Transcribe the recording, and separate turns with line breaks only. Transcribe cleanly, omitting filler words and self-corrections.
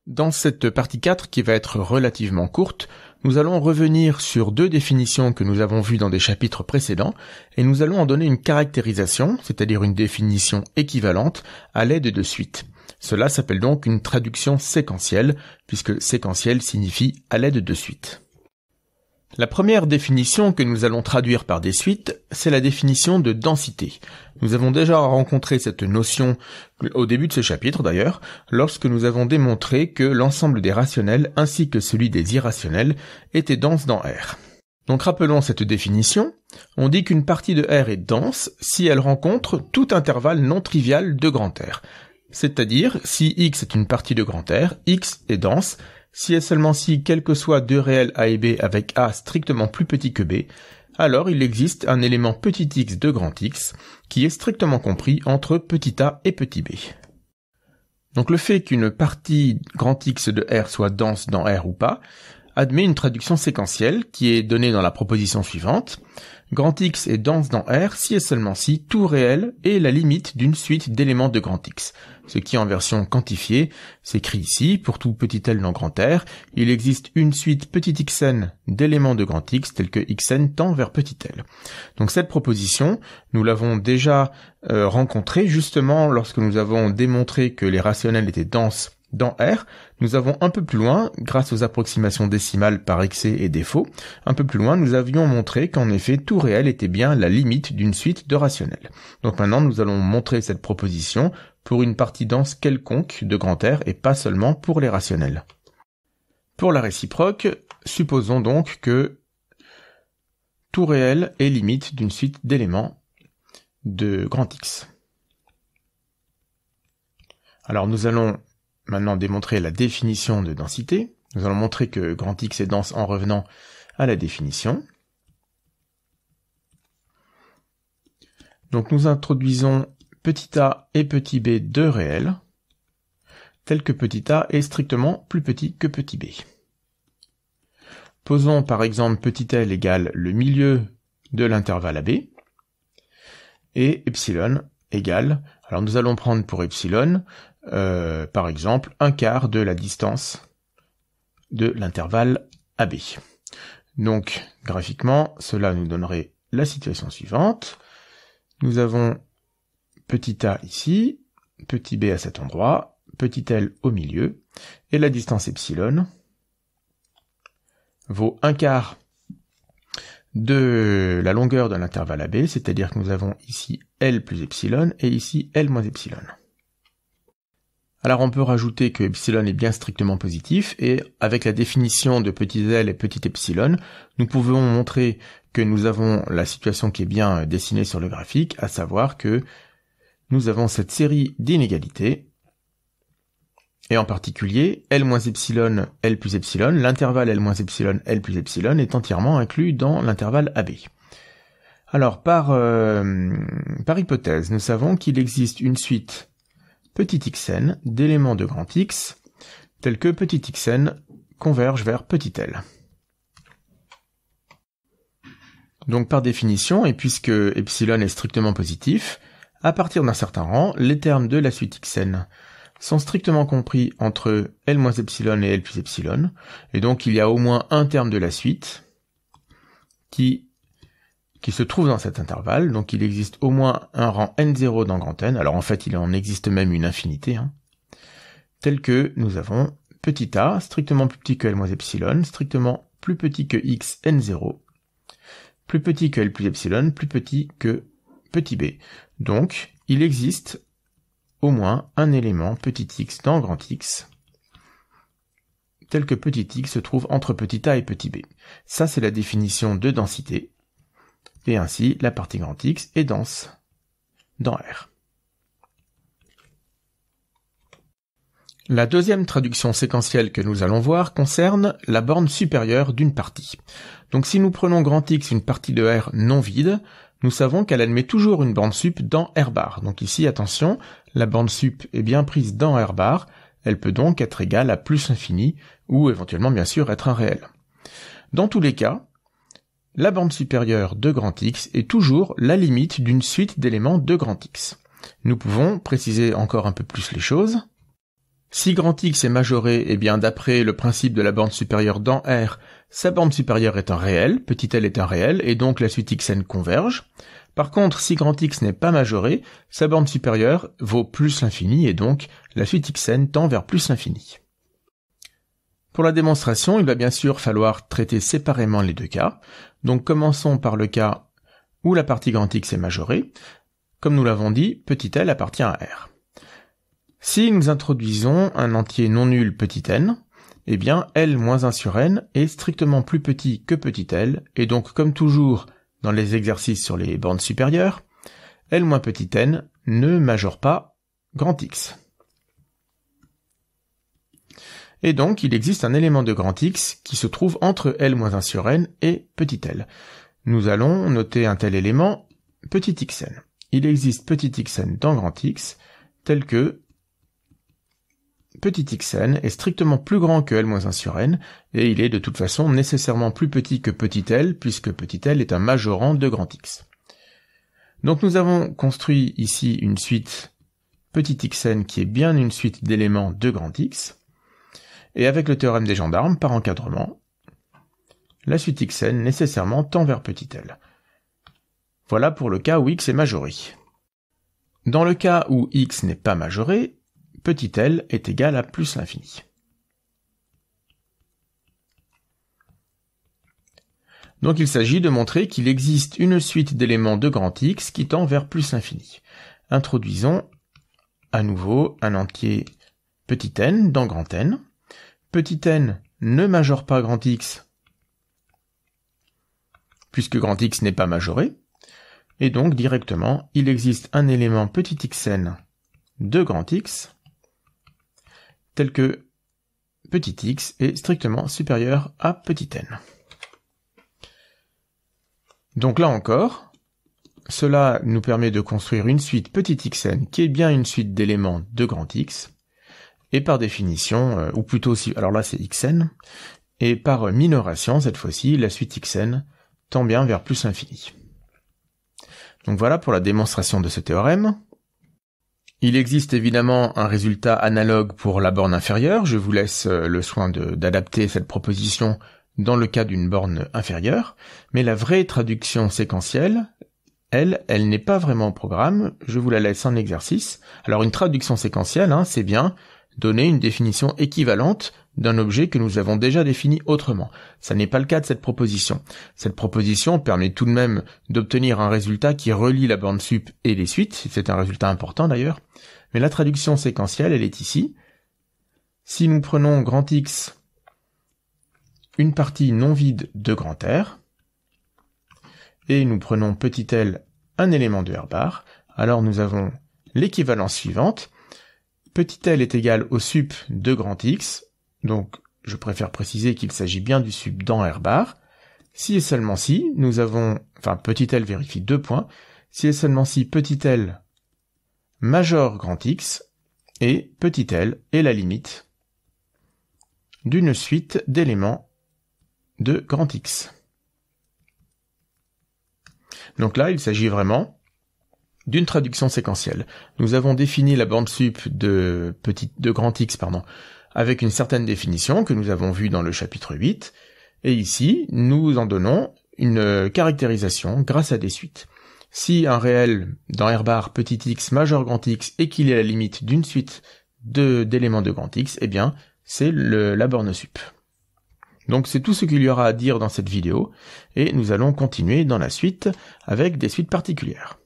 Dans cette partie 4 qui va être relativement courte, nous allons revenir sur deux définitions que nous avons vues dans des chapitres précédents et nous allons en donner une caractérisation, c'est-à-dire une définition équivalente à l'aide de suites. Cela s'appelle donc une traduction séquentielle, puisque séquentielle signifie à l'aide de suites. La première définition que nous allons traduire par des suites, c'est la définition de densité. Nous avons déjà rencontré cette notion au début de ce chapitre d'ailleurs, lorsque nous avons démontré que l'ensemble des rationnels ainsi que celui des irrationnels était dense dans R. Donc rappelons cette définition, on dit qu'une partie de R est dense si elle rencontre tout intervalle non trivial de grand R. C'est-à-dire, si X est une partie de grand R, X est dense, si et seulement si, quels que soient deux réels A et B avec A strictement plus petit que B, alors il existe un élément petit x de grand X qui est strictement compris entre petit a et petit b. Donc le fait qu'une partie grand X de R soit dense dans R ou pas, admet une traduction séquentielle qui est donnée dans la proposition suivante. Grand X est dense dans R si et seulement si tout réel est la limite d'une suite d'éléments de grand X. Ce qui en version quantifiée s'écrit ici, pour tout petit L dans grand R, il existe une suite petit xn d'éléments de grand X tels que xn tend vers petit L. Donc cette proposition, nous l'avons déjà rencontrée justement lorsque nous avons démontré que les rationnels étaient denses dans R. Nous avons un peu plus loin, grâce aux approximations décimales par excès et défaut, un peu plus loin, nous avions montré qu'en effet, tout réel était bien la limite d'une suite de rationnels. Donc maintenant, nous allons montrer cette proposition pour une partie dense quelconque de grand R et pas seulement pour les rationnels. Pour la réciproque, supposons donc que tout réel est limite d'une suite d'éléments de grand X. Alors nous allons maintenant démontrer la définition de densité. Nous allons montrer que grand X est dense en revenant à la définition. Donc nous introduisons petit a et petit b deux réels, tels que petit a est strictement plus petit que petit b. Posons par exemple petit L égale le milieu de l'intervalle AB, et epsilon égale, alors nous allons prendre pour epsilon, par exemple, un quart de la distance de l'intervalle AB. Donc, graphiquement, cela nous donnerait la situation suivante. Nous avons petit a ici, petit b à cet endroit, petit L au milieu, et la distance epsilon vaut un quart de la longueur de l'intervalle AB, c'est-à-dire que nous avons ici L plus epsilon et ici L moins epsilon. Alors on peut rajouter que epsilon est bien strictement positif, et avec la définition de petit L et petit epsilon, nous pouvons montrer que nous avons la situation qui est bien dessinée sur le graphique, à savoir que nous avons cette série d'inégalités, et en particulier, L moins epsilon, L plus epsilon, l'intervalle L moins epsilon, L plus epsilon est entièrement inclus dans l'intervalle AB. Alors par hypothèse, nous savons qu'il existe une suite petit xn d'éléments de grand X, tels que petit xn converge vers petit L. Donc par définition, et puisque epsilon est strictement positif, à partir d'un certain rang, les termes de la suite xn sont strictement compris entre L moins epsilon et L plus epsilon, et donc il y a au moins un terme de la suite qui se trouve dans cet intervalle, donc il existe au moins un rang n0 dans grand N, alors en fait il en existe même une infinité, tel que nous avons petit a, strictement plus petit que L moins epsilon, strictement plus petit que x n0, plus petit que L plus epsilon, plus petit que petit b. Donc il existe au moins un élément petit x dans grand X, tel que petit x se trouve entre petit a et petit b. Ça c'est la définition de densité. Et ainsi, la partie grand X est dense dans R. La deuxième traduction séquentielle que nous allons voir concerne la borne supérieure d'une partie. Donc si nous prenons grand X une partie de R non vide, nous savons qu'elle admet toujours une borne sup dans R bar. Donc ici, attention, la borne sup est bien prise dans R bar, elle peut donc être égale à plus infini, ou éventuellement bien sûr être un réel. Dans tous les cas, la borne supérieure de grand X est toujours la limite d'une suite d'éléments de grand X. Nous pouvons préciser encore un peu plus les choses. Si grand X est majoré, eh bien d'après le principe de la borne supérieure dans R, sa borne supérieure est un réel, petit l est un réel, et donc la suite xn converge. Par contre, si grand X n'est pas majoré, sa borne supérieure vaut plus l'infini, et donc la suite xn tend vers plus l'infini. Pour la démonstration, il va bien sûr falloir traiter séparément les deux cas. Donc commençons par le cas où la partie grand X est majorée. Comme nous l'avons dit, petit l appartient à R. Si nous introduisons un entier non nul petit n, eh bien L moins 1 sur n est strictement plus petit que petit l, et donc comme toujours dans les exercices sur les bornes supérieures, L moins petit n ne majore pas grand X. Et donc il existe un élément de grand X qui se trouve entre L moins 1 sur n et petit l. Nous allons noter un tel élément, petit xn. Il existe petit xn dans grand X, tel que petit xn est strictement plus grand que L-1 sur n, et il est de toute façon nécessairement plus petit que petit l, puisque petit l est un majorant de grand X. Donc nous avons construit ici une suite petit xn qui est bien une suite d'éléments de grand X, et avec le théorème des gendarmes, par encadrement, la suite xn nécessairement tend vers petit l. Voilà pour le cas où x est majoré. Dans le cas où x n'est pas majoré, petit l est égal à plus l'infini. Donc il s'agit de montrer qu'il existe une suite d'éléments de grand X qui tend vers plus l'infini. Introduisons à nouveau un entier petit n dans grand N. Petit n ne majore pas grand X puisque grand X n'est pas majoré. Et donc directement, il existe un élément petit xn de grand X tel que petit x est strictement supérieur à petit n. Donc là encore, cela nous permet de construire une suite petit xn qui est bien une suite d'éléments de grand X, et par définition, ou plutôt si, alors là c'est xn, et par minoration cette fois-ci, la suite xn tend bien vers plus l'infini. Donc voilà pour la démonstration de ce théorème. Il existe évidemment un résultat analogue pour la borne inférieure, je vous laisse le soin d'adapter cette proposition dans le cas d'une borne inférieure, mais la vraie traduction séquentielle, elle n'est pas vraiment au programme, je vous la laisse en exercice. Alors une traduction séquentielle, c'est bien donner une définition équivalente d'un objet que nous avons déjà défini autrement. Ça n'est pas le cas de cette proposition. Cette proposition permet tout de même d'obtenir un résultat qui relie la borne sup et les suites, c'est un résultat important d'ailleurs, mais la traduction séquentielle, elle est ici. Si nous prenons grand X, une partie non vide de grand R, et nous prenons petit l, un élément de R bar, alors nous avons l'équivalence suivante. Petit l est égal au sup de grand X, donc je préfère préciser qu'il s'agit bien du sup dans R bar. Si et seulement si, nous avons, petit l vérifie 2 points, si et seulement si petit l majore grand X, et petit l est la limite d'une suite d'éléments de grand X. Donc là, il s'agit vraiment d'une traduction séquentielle. Nous avons défini la borne sup de grand X, avec une certaine définition que nous avons vue dans le chapitre 8, et ici, nous en donnons une caractérisation grâce à des suites. Si un réel dans R bar petit x majeur grand X et qu'il est à la limite d'une suite d'éléments de grand X, eh bien, c'est la borne sup. Donc c'est tout ce qu'il y aura à dire dans cette vidéo, et nous allons continuer dans la suite avec des suites particulières.